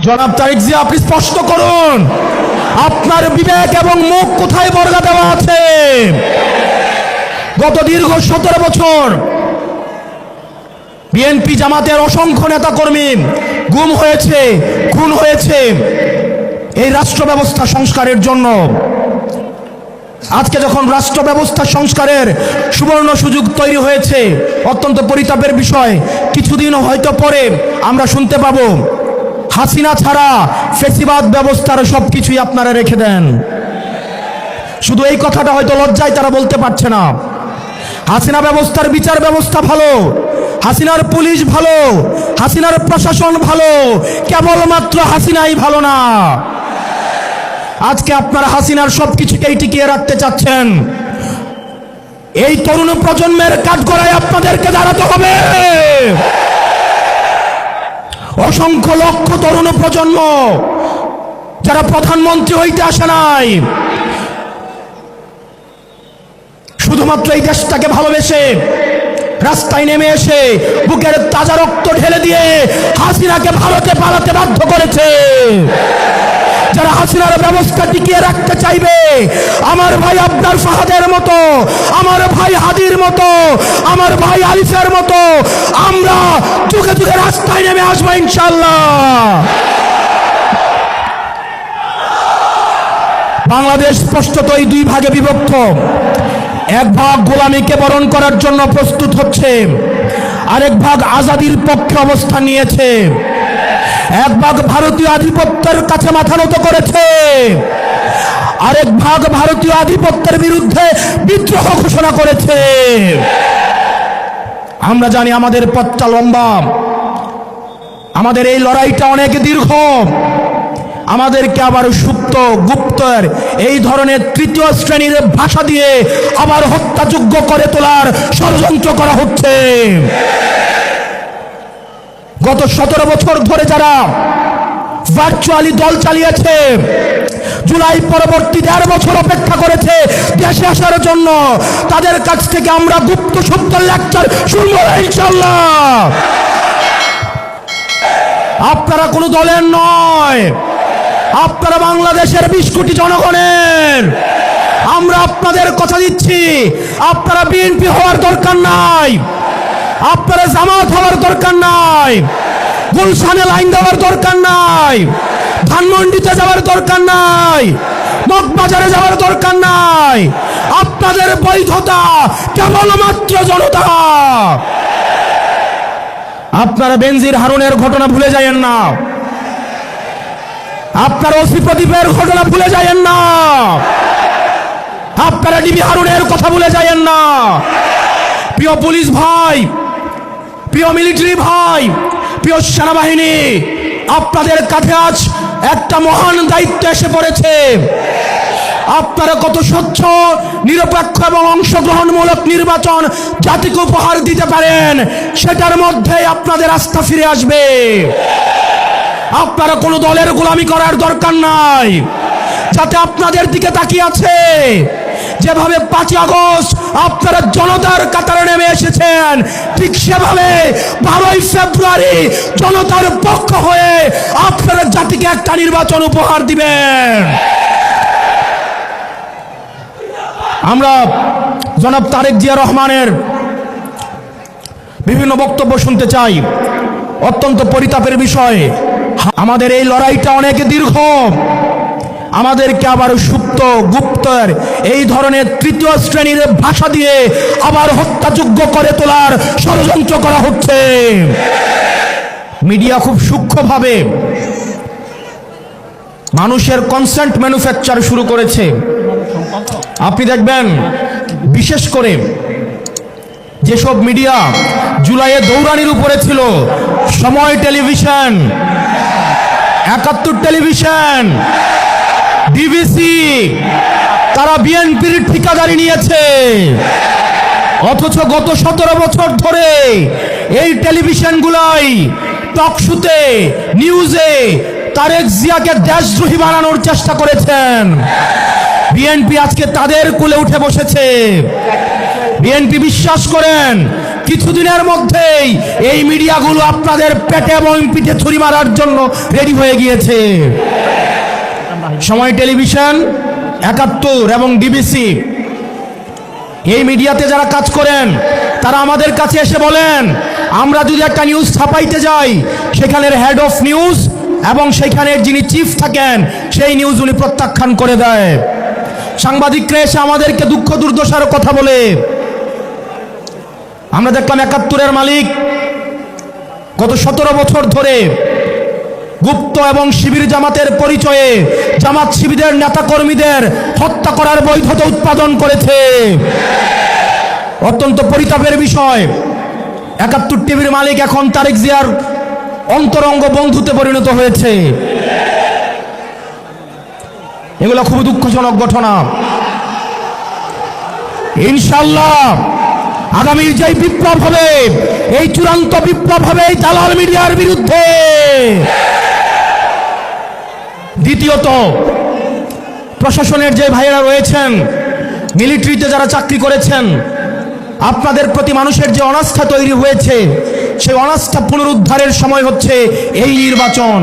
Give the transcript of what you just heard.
জনাব তারেক জিয়া, আপনি স্পষ্ট করুন আপনার বিবেক এবং মুখ কোথায় বর্গা দেওয়া আছে? গত দীর্ঘ 17 বছর বিএনপি জামাতের অসংখ্য নেতাকর্মী গুম হয়েছে, খুন হয়েছে এই রাষ্ট্র ব্যবস্থা সংস্কারের জন্য। আজকে যখন রাষ্ট্র ব্যবস্থা সংস্কারের সুবর্ণ সুযোগ তৈরি হয়েছে, অত্যন্ত পরিতাপের বিষয়, কিছুদিন হয়তো পরে আমরা শুনতে পাবো হাসিনা ছাড়া ফ্যাসিবাদ ব্যবস্থার সবকিছুই আপনারা রেখে দেন। শুধু এই কথাটা হয়তো লজ্জায় তারা বলতে পারছে না। হাসিনা ব্যবস্থার বিচার ব্যবস্থা ভালো, হাসিনার পুলিশ ভালো, হাসিনার প্রশাসন ভালো, কেবলমাত্র হাসিনাই ভালো না। আজকে আপনারা হাসিনার সবকিছুকেই টিকিয়ে রাখতে চাচ্ছেন। এই তরুণ প্রজন্মের কাঠগড়ায় আপনাদেরকে দাঁড়াতে হবে। অসংখ্য লক্ষ তরুণ প্রজন্ম যারা প্রধানমন্ত্রী হইতে আসে নাই, শুধুমাত্র এই দেশটাকে ভালোবেসে রাস্তায় নেমে এসে বুকের তাজা রক্ত ঢেলে দিয়ে হাসিনাকে ভারতে পালাতে বাধ্য করেছে। যারা হাসিনার ব্যবস্থা টিকিয়ে রাখতে চাইবে, আমার ভাই আবদার ফাহাদের মতো, আমার ভাই হাদির মতো, আমার ভাই আলিফের মতো আমরা যুগে যুগে রাস্তায় নেমে আসবো ইনশাআল্লাহ। বাংলাদেশ স্পষ্টতই দুই ভাগে বিভক্ত। এক ভাগ গোলামীকে বরণ করার জন্য প্রস্তুত হচ্ছে, আরেক ভাগ আজাদির পক্ষে অবস্থান নিয়েছে। এক ভাগ ভারতীয় আধিপত্যের কাছে মাথা নত করেছে, আরেক ভাগ ভারতীয় আধিপত্যের বিরুদ্ধে বিদ্রোহ ঘোষণা করেছে। আমরা জানি আমাদের পথটা লম্বা, আমাদের এই লড়াইটা অনেক দীর্ঘ। আমাদেরকে আবার সুপ্ত গুপ্তর এই ধরনের তৃতীয় শ্রেণীর ভাষা দিয়ে আবার হত্যাযোগ্য করে তোলার ষড়যন্ত্র করা হচ্ছে। গত 17 বছর ধরে যারা ভার্চুয়ালি দল চালিয়েছে, জুলাই পরবর্তী 1.5 বছর অপেক্ষা করেছে দেশে আসার জন্য, তাদের কাছ থেকে আমরা গুপ্ত সত্যের লেকচার শুনবো ইনশাআল্লাহ। আপনারা কোনো দলের নয়, আপনারা বাংলাদেশের 20 কোটি জনগণের। আমরা আপনাদের কথা দিচ্ছি, আপনারা বিএনপি হওয়ার দরকার নাই, আপনারা জামাত হওয়ার দরকার নাই, গুলশানে লাইন দেওয়ার দরকার নাই, ধানমন্ডিতে যাওয়ার দরকার নাই, মগবাজারে যাওয়ার দরকার নাই। আপনাদের বৈধতা কেবলমাত্র জনতা। আপনারা বেনজির হারুনের ঘটনা ভুলে যায়েন না, আপনারা ওসি প্রদীপের ঘটনা ভুলে যায়েন না, আপনারা ডিবি হারুনের কথা ভুলে যায়েন না। প্রিয় পুলিশ ভাই, প্রিয় মিলিটারি ভাই, প্রিয় সেনাবাহিনী, আপনাদের কাছে আজ একটা মহান দায়িত্ব এসে পড়েছে। আপনারা কত স্বচ্ছ, নিরপেক্ষ এবং অংশগ্রহণমূলক নির্বাচন জাতিকে উপহার দিতে পারেন, সেটার মধ্যে আপনাদের আস্থা ফিরে আসবে। আপনারা কোনো দলের গোলামি করার দরকার নাই। যাতে আপনাদের দিকে তাকিয়ে আছে, যেভাবে 5 আগস্ট আপনারা জনতার কাতারে নেমে এসেছেন, ঠিক সেভাবে 12ই ফেব্রুয়ারি জনতার পক্ষ হয়ে আপনারা জাতিকে একটা নির্বাচন উপহার দিবেন। আমরা জনাব তারেক জিয়া রহমানের বিভিন্ন বক্তব্য শুনতে চাই। অত্যন্ত পরিতাপের বিষয়, আমাদের এই লড়াইটা অনেক দীর্ঘ। আমাদেরকে আবার সুপ্ত গুপ্তর এই ধরনের তৃতীয় শ্রেণীর ভাষা দিয়ে আবার হত্যাযোগ্য করে তোলার ষড়যন্ত্র করা হচ্ছে। মিডিয়া খুব সূক্ষ্মভাবে মানুষের কনসেন্ট ম্যানুফ্যাকচার শুরু করেছে। আপনি দেখবেন, বিশেষ করে যেসব মিডিয়া জুলাইয়ে দৌড়ানির উপরে ছিল, সময় টেলিভিশন, 71 টেলিভিশন, ডিবিসি, তারা বিএনপির ঠিকাদারি নিয়েছে। অথচ গত 17 বছর ধরে এই টেলিভিশনগুলাই টকশোতে, নিউজে তারেক জিয়াকে দেশদ্রোহী বানানোর চেষ্টা করেছেন। বিএনপি আজকে তাদের কোলে উঠে বসেছে। বিএনপি বিশ্বাস করেন কিছুদিনের মধ্যেই এই মিডিয়াগুলো আপনাদের পেটে এবং পিঠে ছুরি মারার জন্য রেডি হয়ে গিয়েছে। সময় টেলিভিশন, ৭১ এবং ডিবিসি, এই মিডিয়াতে যারা কাজ করেন তারা আমাদের কাছে এসে বলেন, আমরা যদি একটা নিউজ ছাপাইতে যাই সেখানের হেড অফ নিউজ এবং সেখানের যিনি চিফ থাকেন সেই নিউজ উনি প্রত্যাখ্যান করে দেয়। সাংবাদিকরা এসে আমাদেরকে দুঃখ দুর্দশার কথা বলে। আমরা দেখলাম ৭১-এর মালিক গত ১৭ বছর ধরে গুপ্ত এবং শিবির জামাতের পরিচয়ে জামাত শিবিরের নেতাকর্মীদের হত্যা করার বৈধতা উৎপাদন করেছে। অত্যন্ত পরিতাপের বিষয়, ৭১ টিভির মালিক এখন তারেক জিয়ার অন্তরঙ্গ বন্ধুতে পরিণত হয়েছে। এগুলো খুব দুঃখজনক ঘটনা। ইনশাআল্লাহ আগামীর যে বিপ্লব হবে, এই চূড়ান্ত বিপ্লব হবে এই দালাল মিডিয়ার বিরুদ্ধে। দ্বিতীয়ত, প্রশাসনের যে ভাইয়েরা রয়েছেন, মিলিটারিতে যারা চাকরি করেছেন, আপনাদের প্রতি মানুষের যে অনাস্থা তৈরি হয়েছে সেই অনাস্থা পুনরুদ্ধারের সময় হচ্ছে এই নির্বাচন।